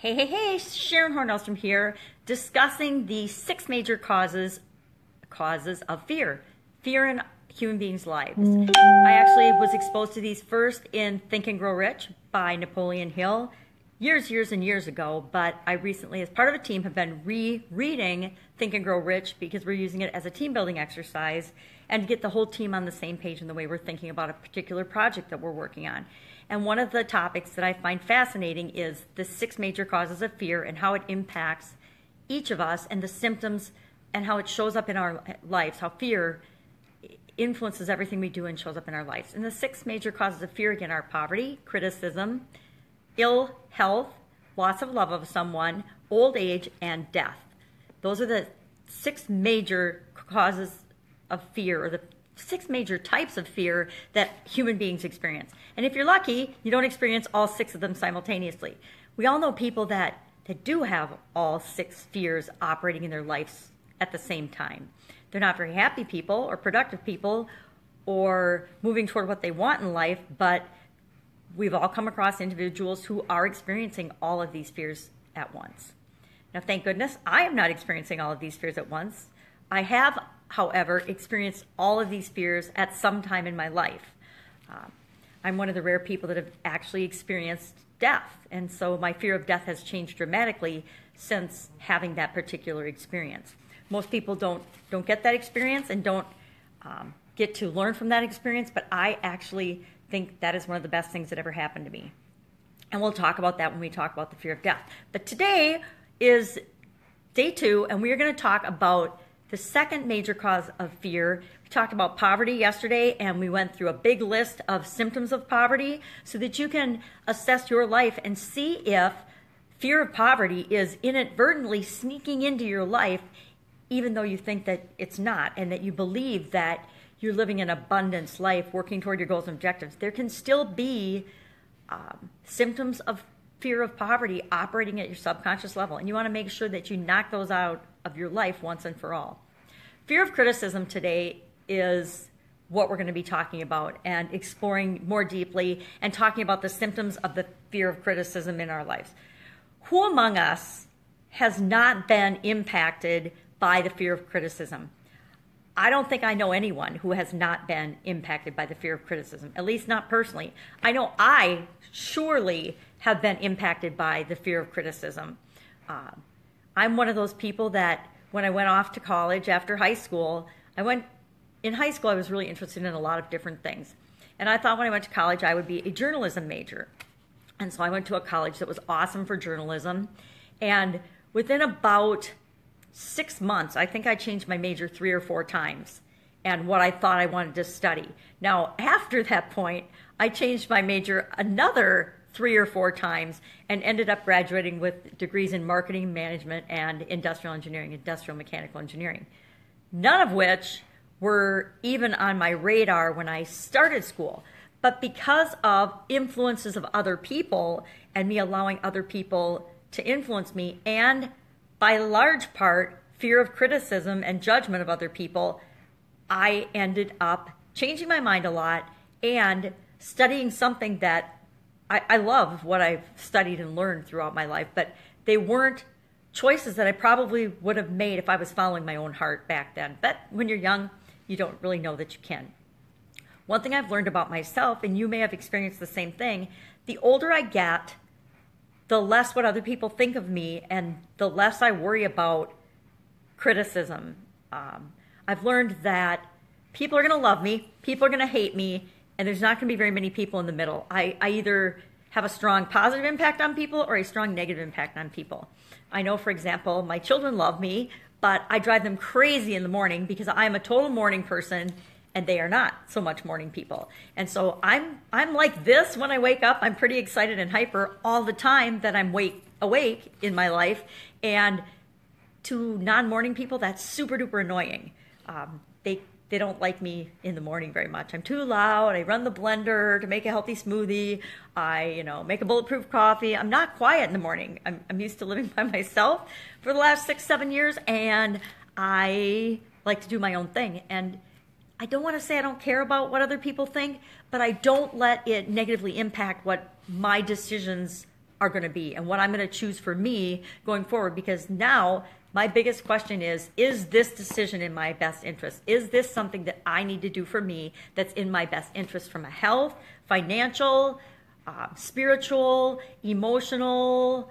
Hey, Sharon Horne-Ellstrom here, discussing the 6 major causes of fear in human beings' lives. I actually was exposed to these first in Think and Grow Rich by Napoleon Hill years and years ago, but I recently, as part of a team, have been rereading Think and Grow Rich because we're using it as a team building exercise and to get the whole team on the same page in the way we're thinking about a particular project that we're working on. And one of the topics that I find fascinating is the 6 major causes of fear and how it impacts each of us and the symptoms and how it shows up in our lives, how fear influences everything we do and shows up in our lives. And the 6 major causes of fear, again, are poverty, criticism, ill health, loss of love of someone, old age, and death. Those are the 6 major causes of fear, or the 6 major types of fear that human beings experience. And if you're lucky, you don't experience all 6 of them simultaneously. We all know people that do have all 6 fears operating in their lives at the same time. They're not very happy people or productive people or moving toward what they want in life, but we've all come across individuals who are experiencing all of these fears at once. Now, thank goodness, I am not experiencing all of these fears at once. I have, however, experienced all of these fears at some time in my life. I'm one of the rare people that have actually experienced death, and so my fear of death has changed dramatically since having that particular experience. Most people don't get that experience and don't get to learn from that experience, but I actually think that is one of the best things that ever happened to me. And we'll talk about that when we talk about the fear of death. But today is day 2, and we are going to talk about the 2nd major cause of fear. We talked about poverty yesterday, and we went through a big list of symptoms of poverty so that you can assess your life and see if fear of poverty is inadvertently sneaking into your life, even though you think that it's not, and that you believe that you're living an abundance life, working toward your goals and objectives. There can still be symptoms of fear of poverty operating at your subconscious level, and you want to make sure that you knock those out of your life once and for all. Fear of criticism today is what we're going to be talking about and exploring more deeply and talking about the symptoms of the fear of criticism in our lives. Who among us has not been impacted by the fear of criticism? I don't think I know anyone who has not been impacted by the fear of criticism, at least not personally. I know I surely have been impacted by the fear of criticism. I'm one of those people that when I went off to college after high school, in high school I was really interested in a lot of different things. And I thought when I went to college I would be a journalism major. And so I went to a college that was awesome for journalism. And within about 6 months, I think I changed my major 3 or 4 times and what I thought I wanted to study. Now, after that point, I changed my major another 3 or 4 times and ended up graduating with degrees in marketing management and industrial engineering, industrial mechanical engineering, none of which were even on my radar when I started school. But because of influences of other people and me allowing other people to influence me, and by large part, fear of criticism and judgment of other people, I ended up changing my mind a lot and studying something that I love what I've studied and learned throughout my life, but they weren't choices that I probably would have made if I was following my own heart back then. But when you're young, you don't really know that you can. One thing I've learned about myself, and you may have experienced the same thing, the older I get, the less what other people think of me and the less I worry about criticism. I've learned that people are going to love me, people are going to hate me, and there's not going to be very many people in the middle. I either have a strong positive impact on people or a strong negative impact on people. I know, for example, my children love me, but I drive them crazy in the morning because I'm a total morning person and they are not so much morning people. And so I'm like this when I wake up. I'm pretty excited and hyper all the time that I'm awake in my life. And to non-morning people, that's super duper annoying. They don't like me in the morning very much. I'm too loud. I run the blender to make a healthy smoothie. I, make a bulletproof coffee. I'm not quiet in the morning. I'm used to living by myself for the last 6-7 years, and I like to do my own thing. And I don't want to say I don't care about what other people think, but I don't let it negatively impact what my decisions are going to be and what I'm going to choose for me going forward. Because now my biggest question is this decision in my best interest? Is this something that I need to do for me that's in my best interest from a health, financial, spiritual, emotional,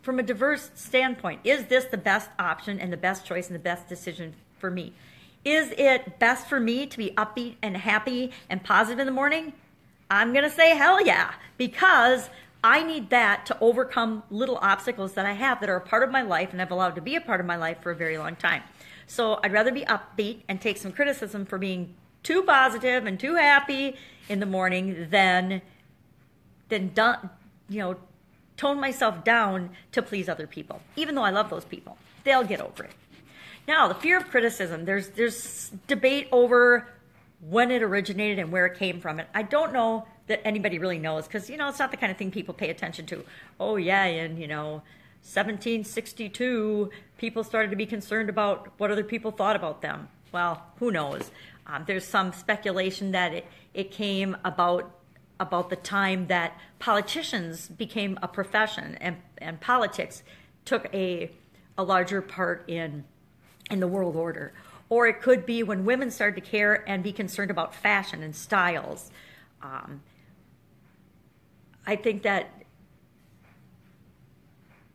from a diverse standpoint? Is this the best option and the best choice and the best decision for me? Is it best for me to be upbeat and happy and positive in the morning? I'm going to say hell yeah, because I need that to overcome little obstacles that I have that are a part of my life and I've allowed to be a part of my life for a very long time. So I'd rather be upbeat and take some criticism for being too positive and too happy in the morning than tone myself down to please other people, even though I love those people. They'll get over it. Now, the fear of criticism, there's debate over when it originated and where it came from. And I don't know that anybody really knows because, it's not the kind of thing people pay attention to. Oh, yeah, in, 1762, people started to be concerned about what other people thought about them. Well, who knows? There's some speculation that it came about the time that politicians became a profession and politics took a larger part in the world order. Or it could be when women started to care and be concerned about fashion and styles. I think that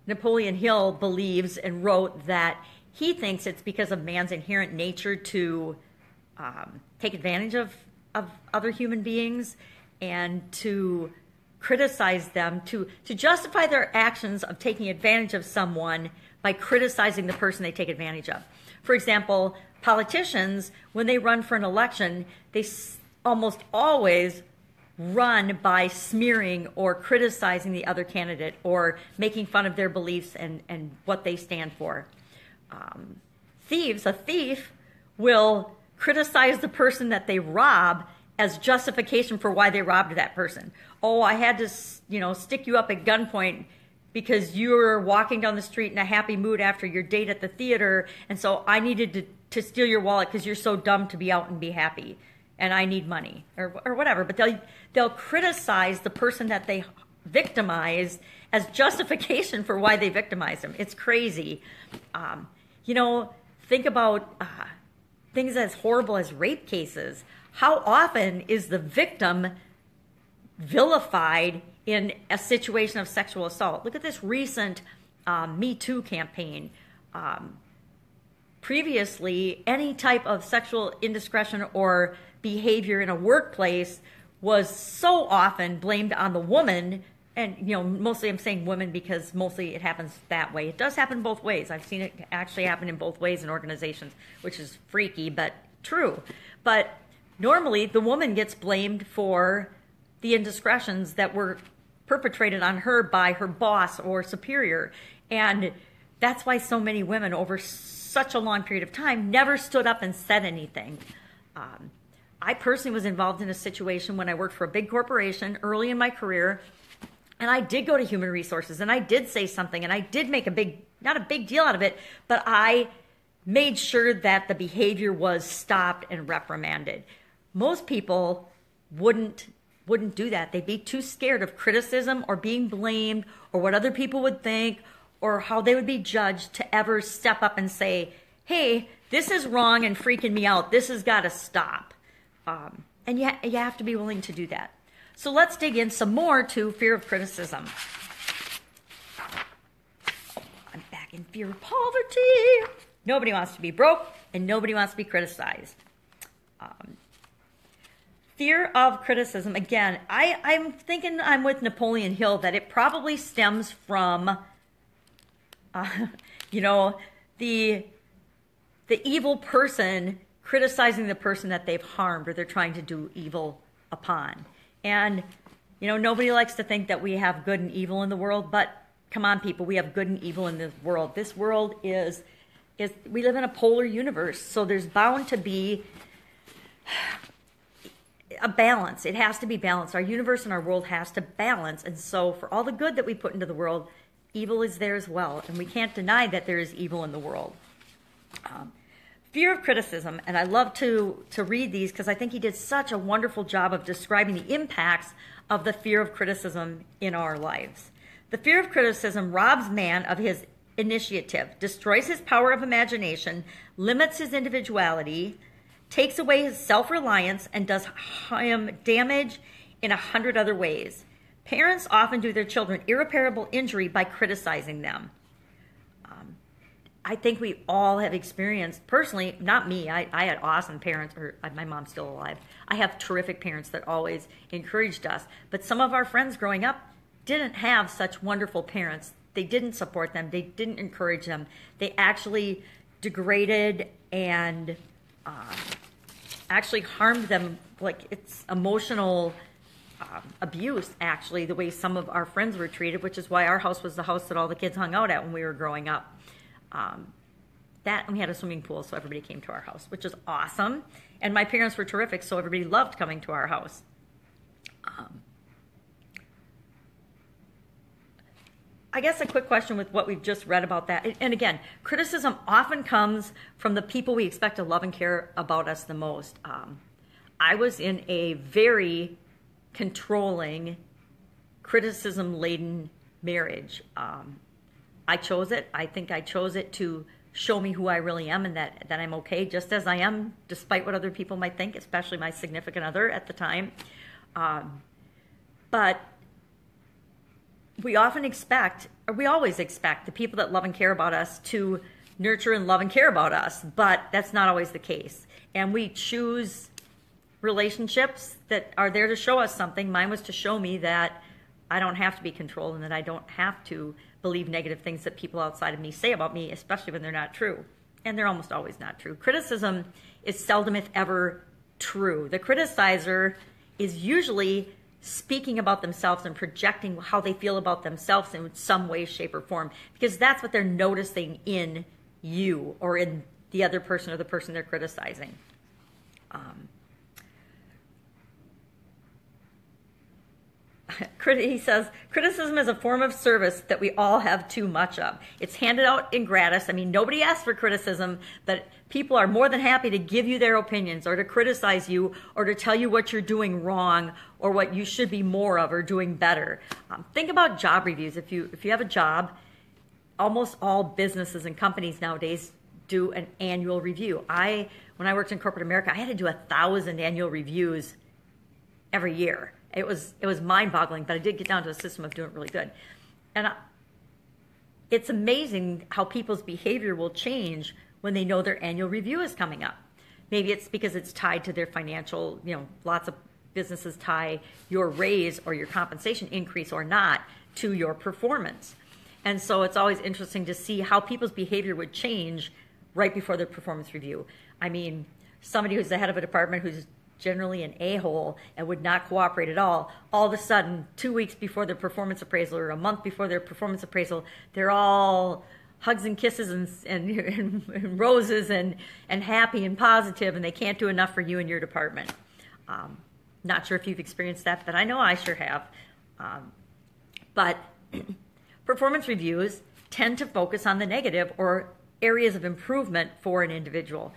Napoleon Hill believes and wrote that he thinks it's because of man's inherent nature to take advantage of other human beings and to criticize them, to justify their actions of taking advantage of someone by criticizing the person they take advantage of. For example, politicians, when they run for an election, they almost always run by smearing or criticizing the other candidate or making fun of their beliefs and what they stand for. A thief will criticize the person that they rob as justification for why they robbed that person. Oh, I had to, stick you up at gunpoint because you were walking down the street in a happy mood after your date at the theater, and so I needed to steal your wallet because you're so dumb to be out and be happy, and I need money, or whatever. But they'll criticize the person that they victimize as justification for why they victimized them. It's crazy. Think about things as horrible as rape cases. How often is the victim vilified in a situation of sexual assault? Look at this recent Me Too campaign. Previously, any type of sexual indiscretion or behavior in a workplace was so often blamed on the woman. And, mostly I'm saying women because mostly it happens that way. It does happen both ways. I've seen it actually happen in both ways in organizations, which is freaky, but true. But normally the woman gets blamed for the indiscretions that were perpetrated on her by her boss or superior. And that's why so many women over such a long period of time never stood up and said anything. I personally was involved in a situation when I worked for a big corporation early in my career, and I did go to human resources and I did say something and I did make not a big deal out of it, but I made sure that the behavior was stopped and reprimanded. Most people wouldn't do that. They'd be too scared of criticism or being blamed or what other people would think or how they would be judged to ever step up and say, hey, this is wrong and freaking me out. This has got to stop. And you have to be willing to do that. So let's dig in some more to fear of criticism. I'm back in fear of poverty. Nobody wants to be broke and nobody wants to be criticized. Fear of criticism, again, I'm thinking I'm with Napoleon Hill that it probably stems from, the evil person criticizing the person that they've harmed or they're trying to do evil upon. And, nobody likes to think that we have good and evil in the world, but come on, people, we have good and evil in this world. This world is we live in a polar universe, so there's bound to be a balance. It has to be balanced. Our universe and our world has to balance. And so for all the good that we put into the world, evil is there as well. And we can't deny that there is evil in the world. Fear of criticism, and I love to read these because I think he did such a wonderful job of describing the impacts of the fear of criticism in our lives. The fear of criticism robs man of his initiative, destroys his power of imagination, limits his individuality, takes away his self-reliance, and does him damage in 100 other ways. Parents often do their children irreparable injury by criticizing them. I think we all have experienced, personally, not me, I had awesome parents, or my mom's still alive. I have terrific parents that always encouraged us. But some of our friends growing up didn't have such wonderful parents. They didn't support them. They didn't encourage them. They actually degraded and actually harmed them. Like, it's emotional abuse, actually, the way some of our friends were treated, which is why our house was the house that all the kids hung out at when we were growing up. And we had a swimming pool, so everybody came to our house, which is awesome. And my parents were terrific, so everybody loved coming to our house. I guess a quick question with what we've just read about that. And again, criticism often comes from the people we expect to love and care about us the most. I was in a very controlling, criticism-laden marriage. I chose it. I think I chose it to show me who I really am, and that I'm okay just as I am, despite what other people might think, especially my significant other at the time. But we often expect, or we always expect, the people that love and care about us to nurture and love and care about us, but that's not always the case. And we choose relationships that are there to show us something. Mine was to show me that I don't have to be controlled and that I don't have to believe negative things that people outside of me say about me, especially when they're not true. And they're almost always not true. Criticism is seldom, if ever, true. The criticizer is usually speaking about themselves and projecting how they feel about themselves in some way, shape, or form, because that's what they're noticing in you or in the other person or the person they're criticizing. He says, criticism is a form of service that we all have too much of. It's handed out in gratis. I mean, nobody asks for criticism, but people are more than happy to give you their opinions or to criticize you or to tell you what you're doing wrong or what you should be more of or doing better. Think about job reviews. If you have a job, almost all businesses and companies nowadays do an annual review. When I worked in corporate America, I had to do 1,000 annual reviews every year. It was mind-boggling, but I did get down to a system of doing it really good. And it's amazing how people's behavior will change when they know their annual review is coming up. Maybe it's because it's tied to their financial, lots of businesses tie your raise or your compensation increase or not to your performance. And so it's always interesting to see how people's behavior would change right before their performance review. I mean, somebody who's the head of a department who's generally an a-hole and would not cooperate at all of a sudden, 2 weeks before their performance appraisal or a month before their performance appraisal, they're all hugs and kisses and roses and happy and positive, and they can't do enough for you and your department. Not sure if you've experienced that, but I know I sure have. But performance reviews tend to focus on the negative or areas of improvement for an individual.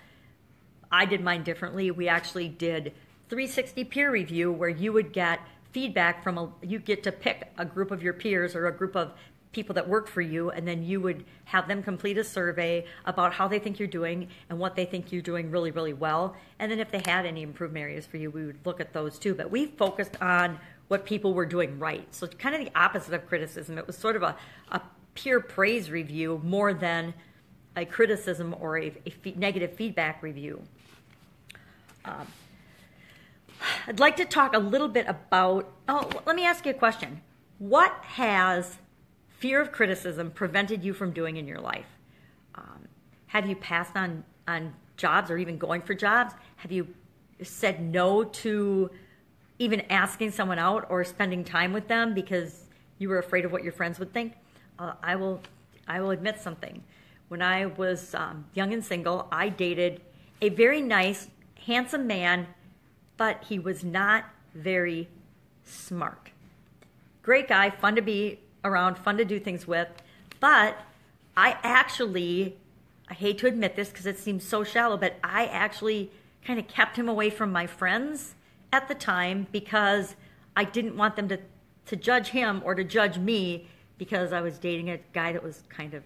I did mine differently. We actually did 360 peer review where you would get feedback you get to pick a group of your peers or a group of people that work for you, and then you would have them complete a survey about how they think you're doing and what they think you're doing really, really well. And then if they had any improvement areas for you, we would look at those too. But we focused on what people were doing right. So it's kind of the opposite of criticism. It was sort of a peer praise review more than a criticism or a negative feedback review. I'd like to talk a little bit about, let me ask you a question. What has fear of criticism prevented you from doing in your life? Have you passed on jobs or even going for jobs? Have you said no to even asking someone out or spending time with them because you were afraid of what your friends would think? I will admit something. When I was young and single, I dated a very nice, handsome man, but he was not very smart. Great guy, fun to be around, fun to do things with, but I hate to admit this because it seems so shallow, but I actually kind of kept him away from my friends at the time because I didn't want them to judge him or to judge me because I was dating a guy that was kind of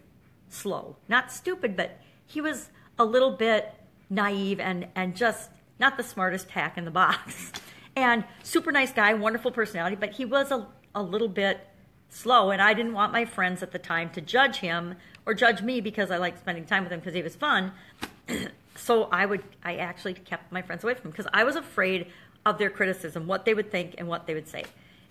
slow. Not stupid, but he was a little bit naive and just not the smartest hack in the box. And super nice guy, wonderful personality, but he was a little bit slow, and I didn't want my friends at the time to judge him or judge me because I liked spending time with him because he was fun. So I actually kept my friends away from him because I was afraid of their criticism, what they would think and what they would say.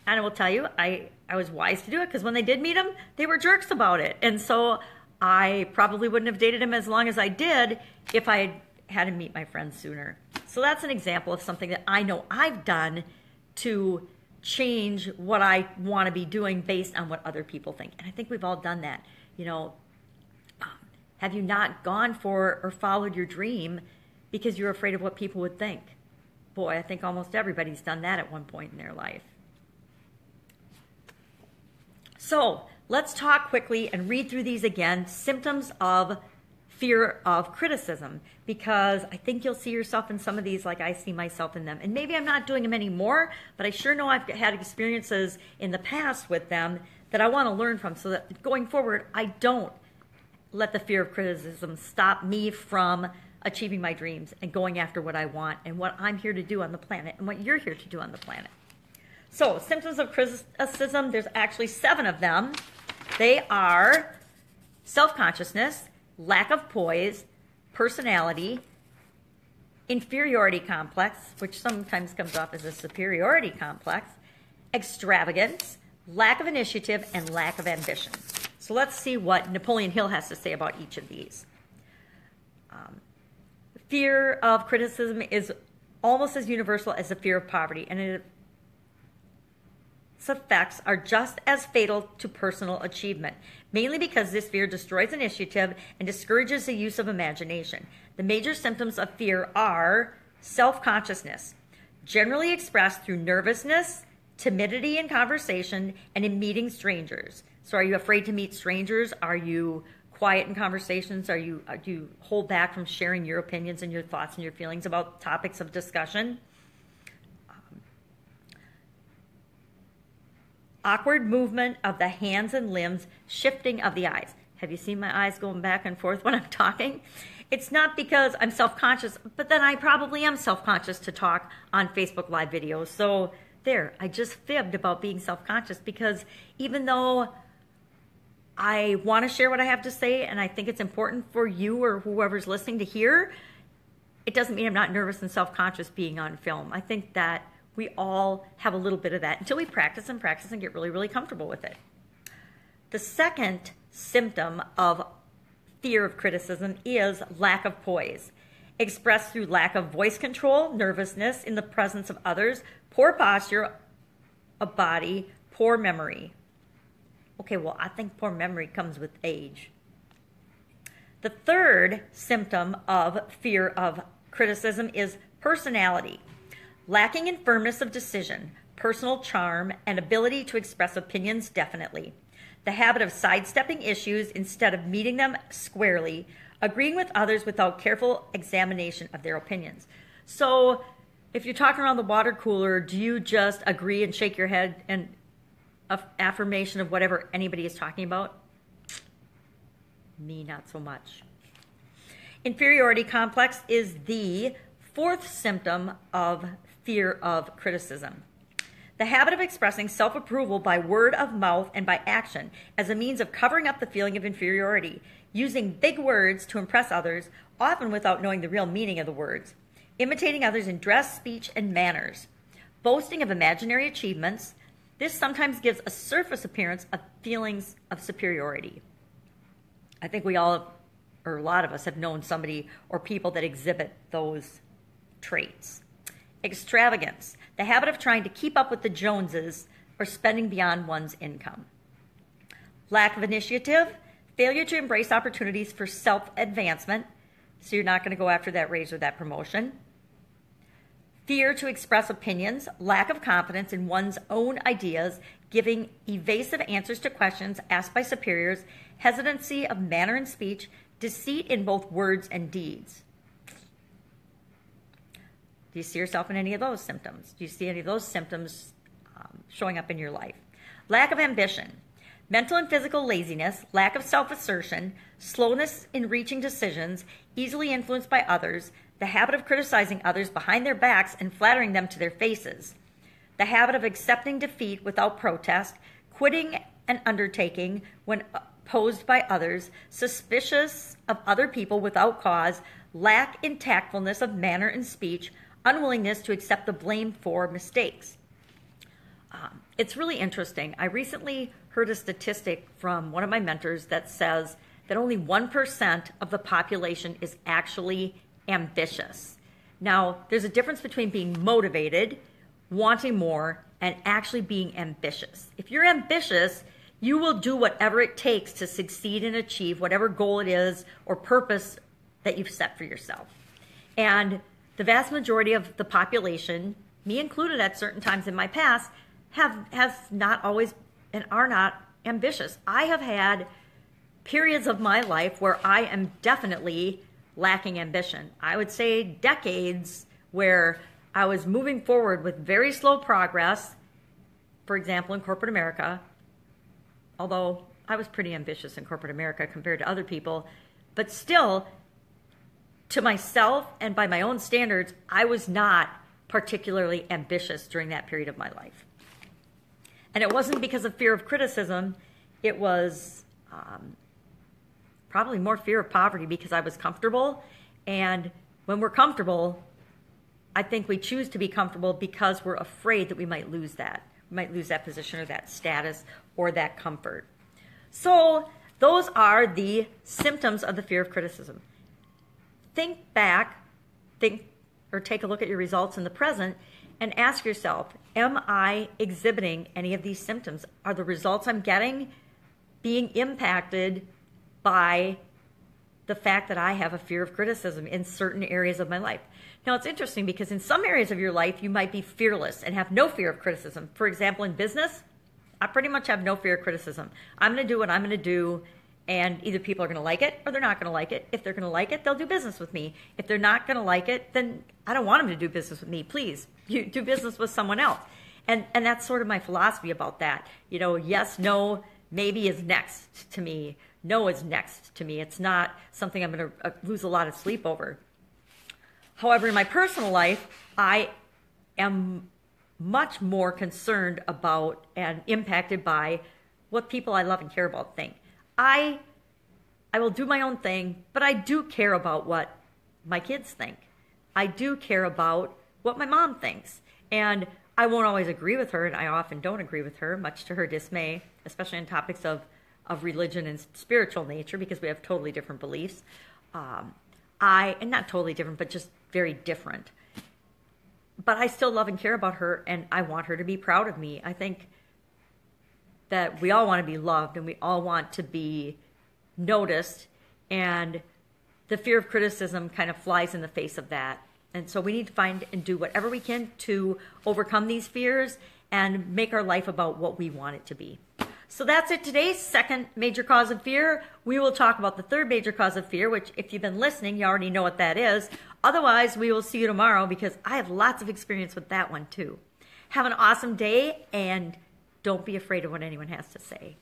And I will tell you, I was wise to do it because when they did meet him, they were jerks about it. And so I probably wouldn't have dated him as long as I did if I had him meet my friends sooner. So that's an example of something that I know I've done to change what I want to be doing based on what other people think. And I think we've all done that. You know, have you not gone for or followed your dream because you're afraid of what people would think? Boy, I think almost everybody's done that at one point in their life. So let's talk quickly and read through these again. Symptoms of fear of criticism, because I think you'll see yourself in some of these like I see myself in them. And maybe I'm not doing them anymore, but I sure know I've had experiences in the past with them that I want to learn from so that going forward, I don't let the fear of criticism stop me from achieving my dreams and going after what I want and what I'm here to do on the planet and what you're here to do on the planet. So symptoms of criticism, there's actually 7 of them. They are self-consciousness, lack of poise, personality, inferiority complex, which sometimes comes off as a superiority complex, extravagance, lack of initiative, and lack of ambition. So let's see what Napoleon Hill has to say about each of these. Fear of criticism is almost as universal as the fear of poverty, and its effects are just as fatal to personal achievement, mainly because this fear destroys initiative and discourages the use of imagination. The major symptoms of fear are self-consciousness, generally expressed through nervousness, timidity in conversation, and in meeting strangers. So are you afraid to meet strangers? Are you quiet in conversations? Do you hold back from sharing your opinions and your thoughts and your feelings about topics of discussion? Awkward movement of the hands and limbs, shifting of the eyes. Have you seen my eyes going back and forth when I'm talking? It's not because I'm self-conscious, but then I probably am self-conscious to talk on Facebook Live videos. So there, I just fibbed about being self-conscious because even though I want to share what I have to say and I think it's important for you or whoever's listening to hear, it doesn't mean I'm not nervous and self-conscious being on film. I think that we all have a little bit of that until we practice and get really, really comfortable with it. The second symptom of fear of criticism is lack of poise, expressed through lack of voice control, nervousness in the presence of others, poor posture of body, poor memory. Okay, well, I think poor memory comes with age. The third symptom of fear of criticism is personality, lacking in firmness of decision, personal charm, and ability to express opinions definitely. The habit of sidestepping issues instead of meeting them squarely, agreeing with others without careful examination of their opinions. So if you're talking around the water cooler, do you just agree and shake your head and affirmation of whatever anybody is talking about? Me, not so much. Inferiority complex is the fourth symptom of fear of criticism. The habit of expressing self-approval by word of mouth and by action as a means of covering up the feeling of inferiority, using big words to impress others, often without knowing the real meaning of the words, imitating others in dress, speech, and manners, boasting of imaginary achievements. This sometimes gives a surface appearance of feelings of superiority. I think we all, or a lot of us, have known somebody or people that exhibit those traits. Extravagance, the habit of trying to keep up with the Joneses or spending beyond one's income. Lack of initiative, failure to embrace opportunities for self-advancement, so you're not going to go after that raise or that promotion. Fear to express opinions, lack of confidence in one's own ideas, giving evasive answers to questions asked by superiors, hesitancy of manner and speech, deceit in both words and deeds. Do you see yourself in any of those symptoms? Do you see any of those symptoms showing up in your life? Lack of ambition, mental and physical laziness, lack of self-assertion, slowness in reaching decisions, easily influenced by others, the habit of criticizing others behind their backs and flattering them to their faces, the habit of accepting defeat without protest, quitting an undertaking when opposed by others, suspicious of other people without cause, lack in tactfulness of manner and speech, unwillingness to accept the blame for mistakes. It's really interesting. I recently heard a statistic from one of my mentors that says that only 1% of the population is actually ambitious. Now, there's a difference between being motivated, wanting more, and actually being ambitious. If you're ambitious, you will do whatever it takes to succeed and achieve whatever goal it is or purpose that you've set for yourself. And the vast majority of the population, me included at certain times in my past, have not always and are not ambitious. I have had periods of my life where I am definitely lacking ambition. I would say decades where I was moving forward with very slow progress, for example, in corporate America, although I was pretty ambitious in corporate America compared to other people, but still, to myself and by my own standards, I was not particularly ambitious during that period of my life. And it wasn't because of fear of criticism. It was probably more fear of poverty because I was comfortable. And when we're comfortable, I think we choose to be comfortable because we're afraid that we might lose that. We might lose that position or that status or that comfort. So those are the symptoms of the fear of criticism. Think back, or take a look at your results in the present and ask yourself, am I exhibiting any of these symptoms? Are the results I'm getting being impacted by the fact that I have a fear of criticism in certain areas of my life? Now, it's interesting because in some areas of your life, you might be fearless and have no fear of criticism. For example, in business, I pretty much have no fear of criticism. I'm going to do what I'm going to do, and either people are going to like it or they're not going to like it. If they're going to like it, they'll do business with me. If they're not going to like it, then I don't want them to do business with me. Please, you do business with someone else. And that's sort of my philosophy about that. You know, yes, no, maybe is next to me. No is next to me. It's not something I'm going to lose a lot of sleep over. However, in my personal life, I am much more concerned about and impacted by what people I love and care about think. I will do my own thing, but I do care about what my kids think. I do care about what my mom thinks. And I won't always agree with her, and I often don't agree with her, much to her dismay, especially on topics of religion and spiritual nature, because we have totally different beliefs. And not totally different, but just very different. But I still love and care about her, and I want her to be proud of me. I think that we all want to be loved, and we all want to be noticed, and the fear of criticism kind of flies in the face of that. And so we need to find and do whatever we can to overcome these fears and make our life about what we want it to be. So that's it today. Second major cause of fear. We will talk about the third major cause of fear, which if you've been listening, you already know what that is. Otherwise, we will see you tomorrow because I have lots of experience with that one too. Have an awesome day, and don't be afraid of what anyone has to say.